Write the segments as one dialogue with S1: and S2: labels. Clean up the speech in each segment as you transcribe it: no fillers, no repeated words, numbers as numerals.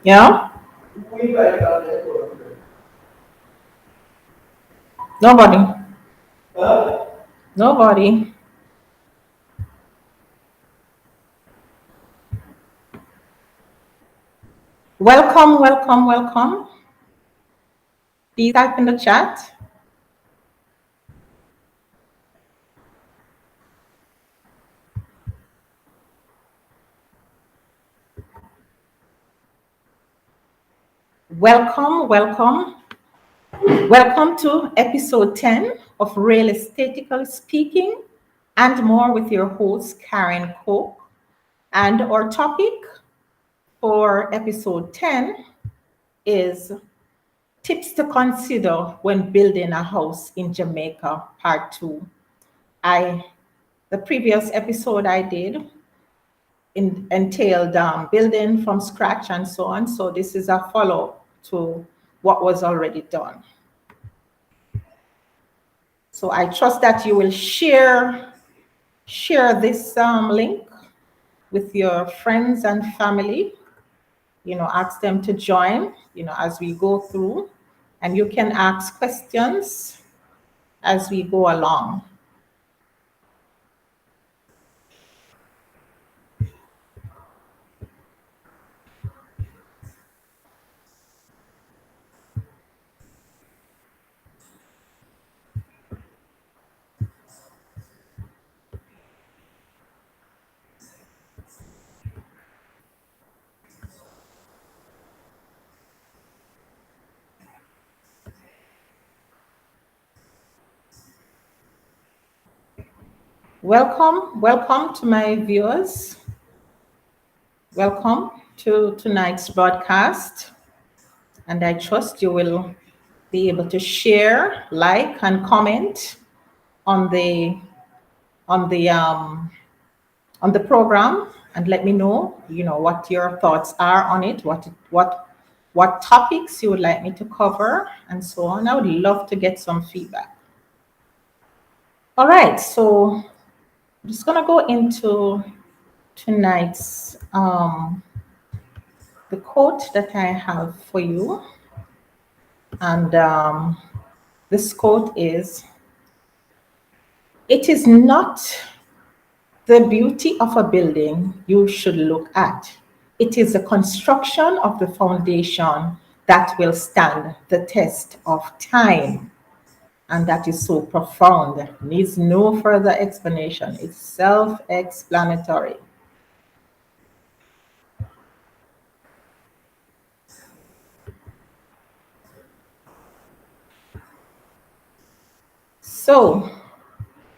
S1: Yeah? Nobody. Nobody. Welcome, welcome, welcome. Please type in the chat. Welcome, welcome. Welcome to episode 10 of RealEstateically Speaking and More with your host, Karen Cook. And our topic for episode 10 is tips to consider when building a house in Jamaica, part 2. The previous episode I did entailed building from scratch and so on. So this is a follow to what was already done. So I trust that you will share this link with your friends and family. Ask them to join, as we go through, and you can ask questions as we go along. Welcome to my viewers. Welcome to tonight's broadcast. And I trust you will be able to share, like, and comment on the program, and let me know, what your thoughts are on it, what what topics you would like me to cover, and so on. I would love to get some feedback. All right, so I'm just going to go into tonight's the quote that I have for you. And this quote is, "It is not the beauty of a building you should look at. It is the construction of the foundation that will stand the test of time." And that is so profound, needs no further explanation. It's self-explanatory. So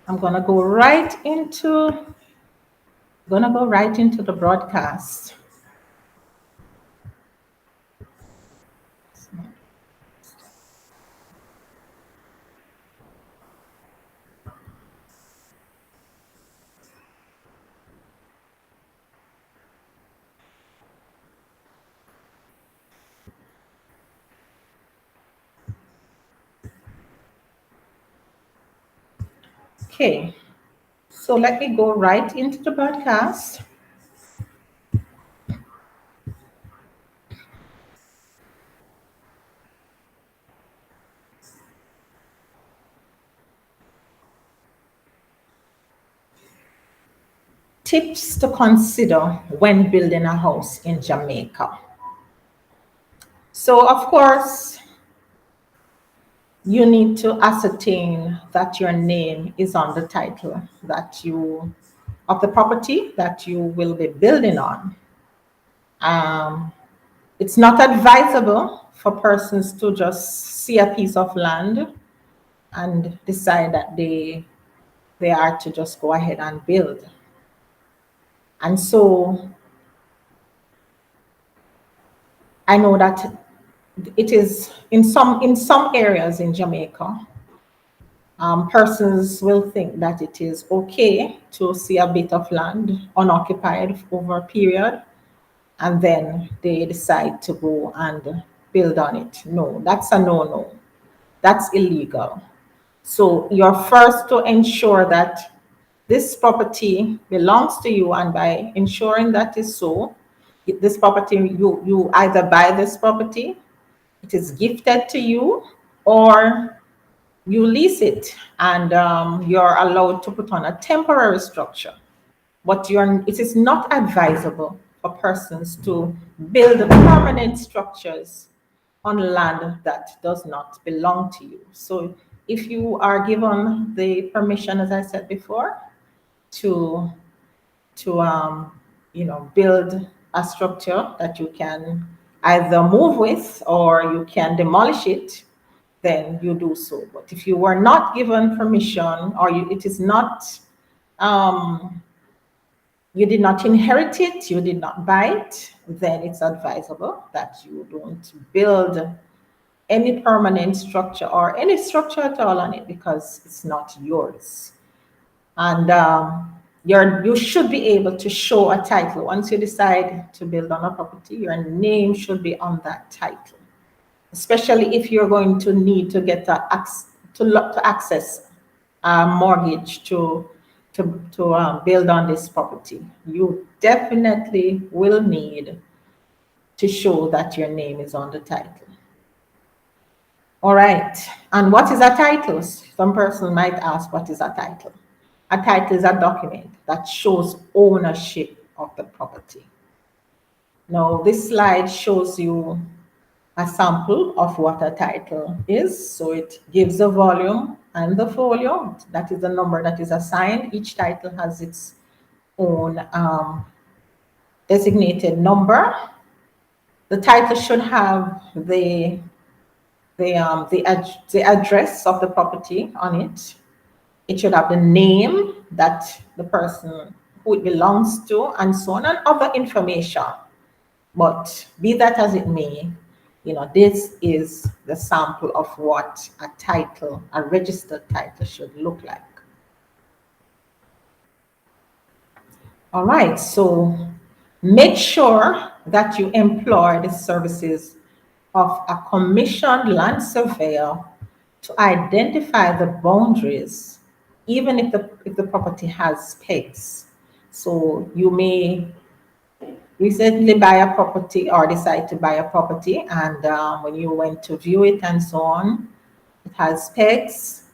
S1: I'm gonna go right into the broadcast. Okay, so let me go right into the broadcast. Tips to consider when building a house in Jamaica. So, of course, you need to ascertain that your name is on the title of the property that you will be building on. It's not advisable for persons to just see a piece of land and decide that they are to just go ahead and build. And so I know that it is in some areas in Jamaica, persons will think that it is okay to see a bit of land unoccupied over a period, and then they decide to go and build on it. No, that's a no-no. That's illegal. So you're first to ensure that this property belongs to you, and by ensuring that is so, this property, you either buy this property, it is gifted to you, or you lease it, and you're allowed to put on a temporary structure. But it is not advisable for persons to build permanent structures on land that does not belong to you. So if you are given the permission, as I said before, to build a structure that you can either move with or you can demolish it, then you do so. But if you were not given permission, or it is not, you did not inherit it, you did not buy it, then it's advisable that you don't build any permanent structure or any structure at all on it, because it's not yours. And you should be able to show a title. Once you decide to build on a property, your name should be on that title, especially if you're going to need to get to access a mortgage to build on this property. You definitely will need to show that your name is on the title. All right, and what is a title? Some person might ask, what is a title? A title is a document that shows ownership of the property. Now, this slide shows you a sample of what a title is. So it gives the volume and the folio. That is the number that is assigned. Each title has its own designated number. The title should have the address of the property on it. It should have the name that the person who it belongs to, and so on, and other information. But be that as it may, this is the sample of what a title, a registered title, should look like. All right, so make sure that you employ the services of a commissioned land surveyor to identify the boundaries, even if the property has pegs. So you may recently buy a property or decide to buy a property, and when you went to view it and so on, it has pegs.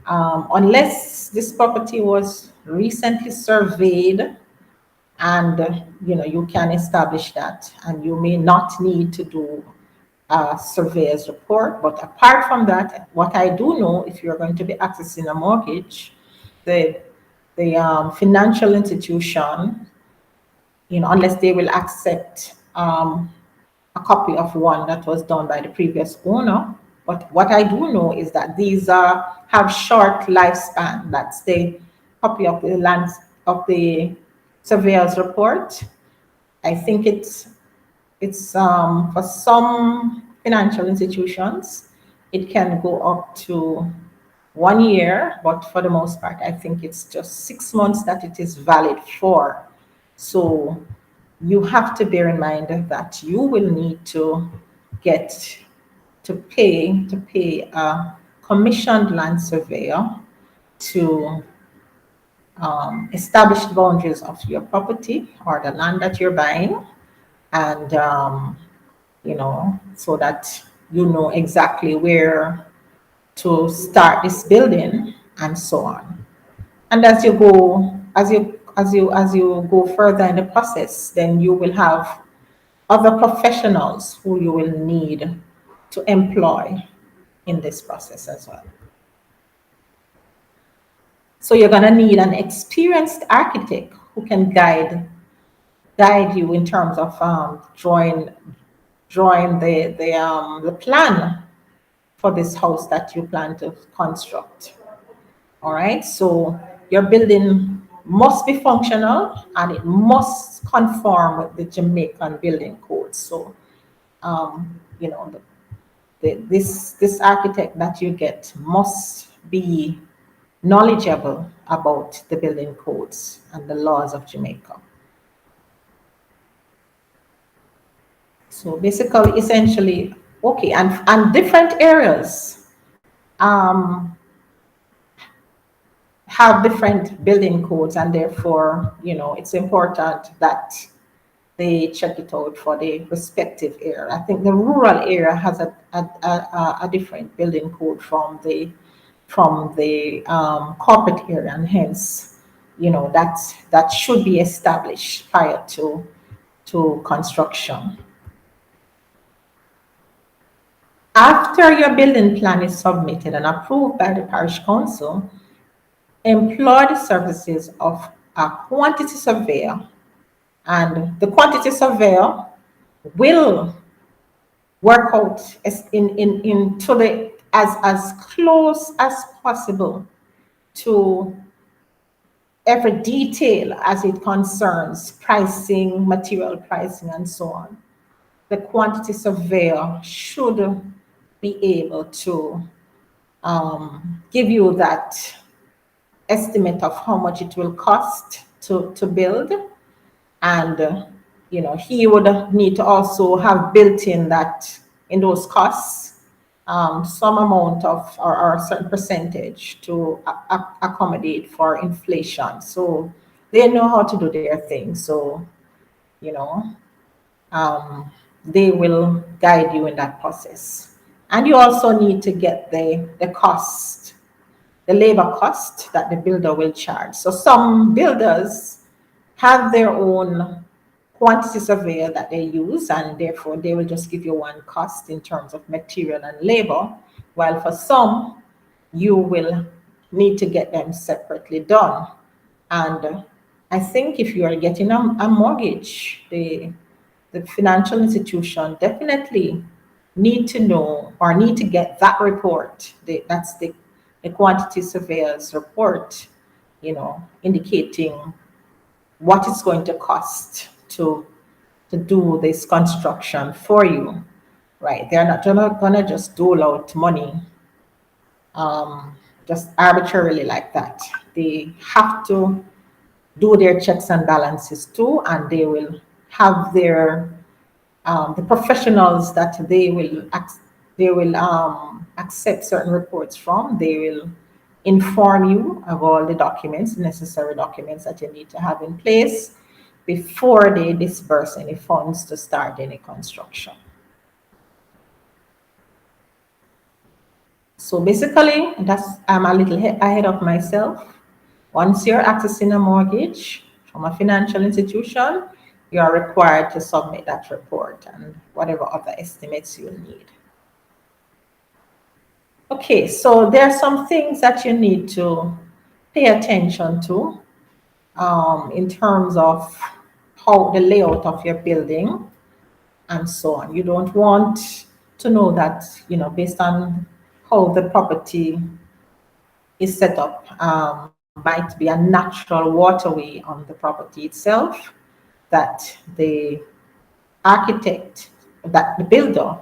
S1: Unless this property was recently surveyed, and you can establish that, and you may not need to do a surveyor's report. But apart from that, what I do know, if you're going to be accessing a mortgage, the financial institution, unless they will accept a copy of one that was done by the previous owner. But what I do know is that these have short lifespan. That's the copy of the land of the surveyor's report. I think it's for some financial institutions, it can go up to 1 year, but for the most part, I think it's just 6 months that it is valid for. So you have to bear in mind that you will need to get to pay a commissioned land surveyor to establish the boundaries of your property or the land that you're buying, and so that you know exactly where to start this building and so on. And as you go further in the process, then you will have other professionals who you will need to employ in this process as well. So you're going to need an experienced architect who can guide you in terms of drawing the plan for this house that you plan to construct. All right, so your building must be functional and it must conform with the Jamaican building code. So this architect that you get must be knowledgeable about the building codes and the laws of Jamaica. So basically, essentially, okay, and different areas have different building codes, and therefore, it's important that they check it out for the respective area. I think the rural area has a different building code from the corporate area, and hence, that should be established prior to construction. After your building plan is submitted and approved by the parish council, employ the services of a quantity surveyor, and the quantity surveyor will work out as close as possible to every detail as it concerns pricing, material pricing, and so on. The quantity surveyor should be able to give you that estimate of how much it will cost to build, and he would need to also have built in that in those costs some amount of or a certain percentage to accommodate for inflation. So they know how to do their thing. So you know they will guide you in that process. And you also need to get the cost, the labor cost that the builder will charge. So some builders have their own quantity surveyor that they use, and therefore they will just give you one cost in terms of material and labor, while for some, you will need to get them separately done. And I think if you are getting a mortgage, the financial institution definitely need to know or need to get that report. That's the quantity surveyor's report, indicating what it's going to cost to do this construction for you, right? They're not gonna just dole out money just arbitrarily like that. They have to do their checks and balances too, and they will have their the professionals that they will accept certain reports from. They will inform you of all the documents, necessary documents that you need to have in place before they disburse any funds to start any construction. So basically, I'm a little ahead of myself. Once you're accessing a mortgage from a financial institution, you are required to submit that report and whatever other estimates you need. Okay, so there are some things that you need to pay attention to in terms of how the layout of your building and so on. You don't want to know that, based on how the property is set up, might be a natural waterway on the property itself that the architect, that the builder,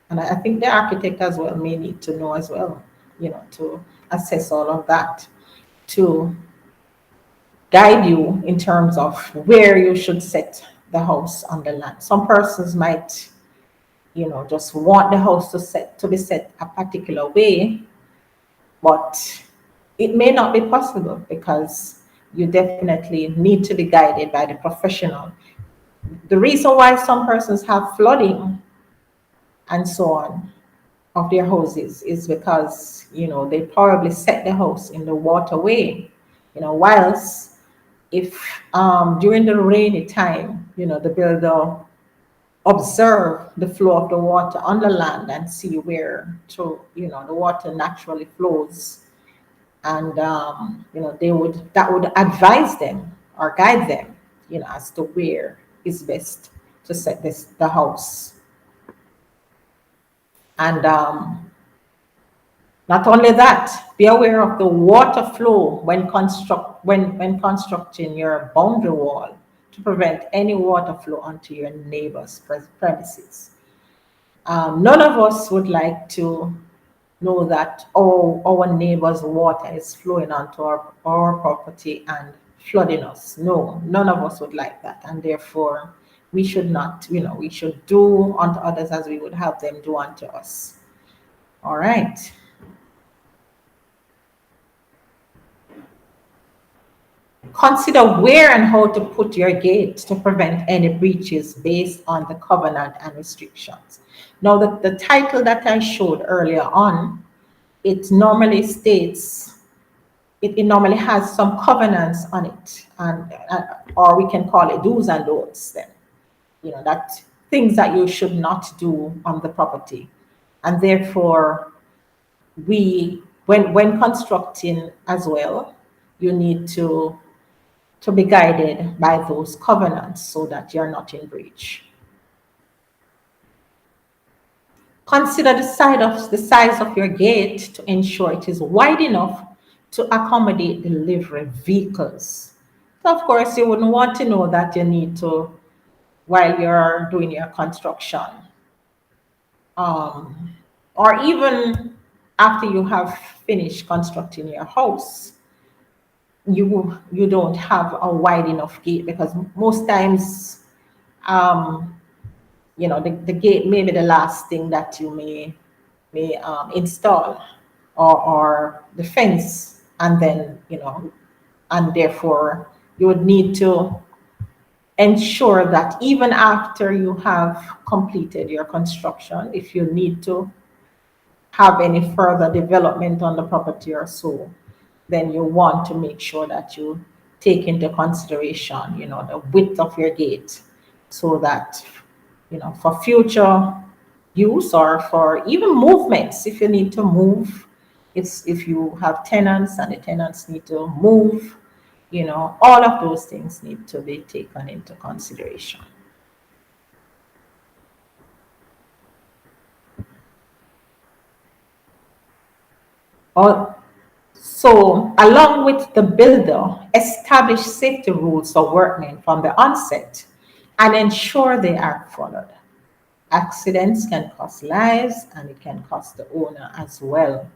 S1: and I think the architect as well may need to know as well, to assess all of that, to guide you in terms of where you should set the house on the land. Some persons might, just want the house to be set a particular way, but it may not be possible because you definitely need to be guided by the professional. The reason why some persons have flooding and so on of their houses is because, they probably set the house in the waterway, whilst if during the rainy time, the builder observe the flow of the water on the land and see where the water naturally flows, and that would advise them or guide them, as to where is best to set the house. And not only that, be aware of the water flow when constructing your boundary wall to prevent any water flow onto your neighbor's premises. None of us would like to know that our neighbor's water is flowing onto our property and flooding us. No, none of us would like that. And therefore, we should not, we should do unto others as we would have them do unto us. All right. Consider where and how to put your gate to prevent any breaches based on the covenant and restrictions. Now, the title that I showed earlier on, it normally states, it normally has some covenants on it, and or we can call it do's and don'ts then. That things that you should not do on the property. And therefore, when constructing as well, you need to be guided by those covenants so that you're not in breach. Consider the size of your gate to ensure it is wide enough to accommodate delivery vehicles. So of course, you wouldn't want to know that you need to, while you're doing your construction, or even after you have finished constructing your house, you don't have a wide enough gate, because most times, the gate may be the last thing that you may install, or the fence, and then and therefore you would need to ensure that even after you have completed your construction, if you need to have any further development on the property or so, then you want to make sure that you take into consideration, the width of your gate, so that, for future use or for even movements, if you need to move, if you have tenants and the tenants need to move, all of those things need to be taken into consideration. So, along with the builder, establish safety rules for workmen from the onset and ensure they are followed. Accidents can cost lives, and it can cost the owner as well.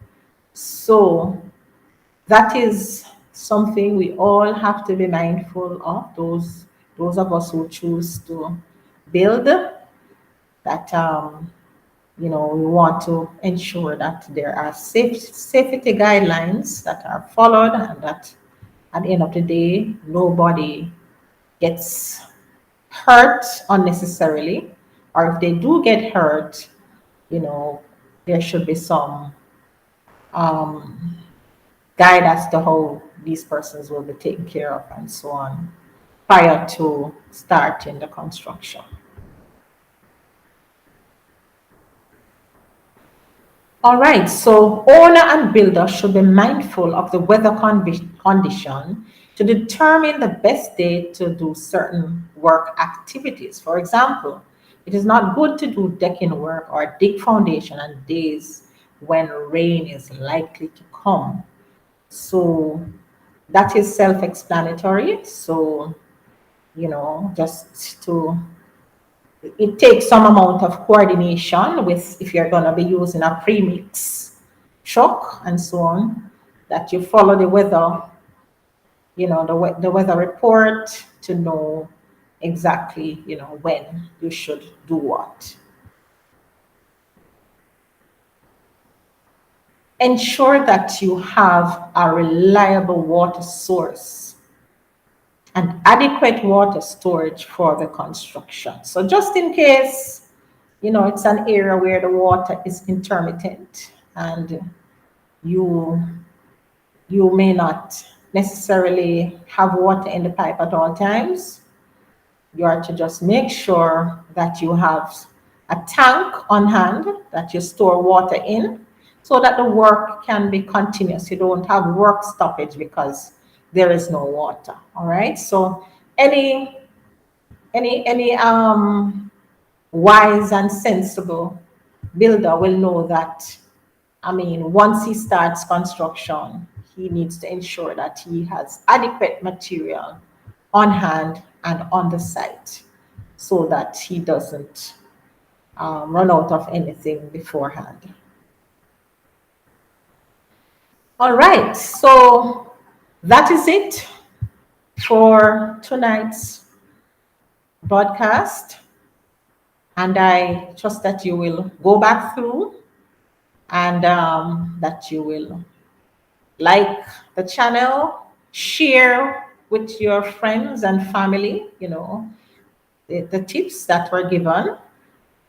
S1: So, that is something we all have to be mindful of, those of us who choose to build. that we want to ensure that there are safety guidelines that are followed, and that at the end of the day, nobody gets hurt unnecessarily, or if they do get hurt, you know, there should be some um, guide as to how these persons will be taken care of and so on prior to starting the construction. All right, so owner and builder should be mindful of the weather condition to determine the best day to do certain work activities. For example, it is not good to do decking work or dig foundation on days when rain is likely to come. So that is self-explanatory. So, just to it takes some amount of coordination with if you're going to be using a premix truck and so on, that you follow the weather, the weather report to know exactly, when you should do what. Ensure that you have a reliable water source and adequate water storage for the construction. So just in case, it's an area where the water is intermittent and you you may not necessarily have water in the pipe at all times, you are to just make sure that you have a tank on hand that you store water in so that the work can be continuous. You don't have work stoppage because there is no water. All right. So any wise and sensible builder will know that, once he starts construction, he needs to ensure that he has adequate material on hand and on the site so that he doesn't run out of anything beforehand. All right, so that is it for tonight's broadcast. And I trust that you will go back through and that you will like the channel, share with your friends and family, the tips that were given.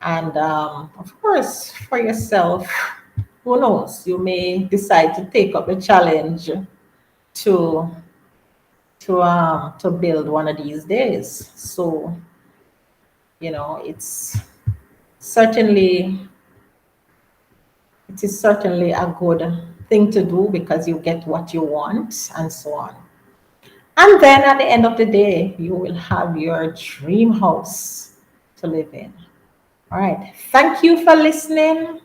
S1: And of course, for yourself, who knows, you may decide to take up the challenge to to build one of these days. So, it's certainly it is certainly a good thing to do because you get what you want and so on. And then at the end of the day, you will have your dream house to live in. All right. Thank you for listening.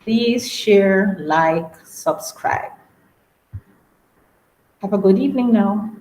S1: Please share, like, subscribe. Have a good evening now.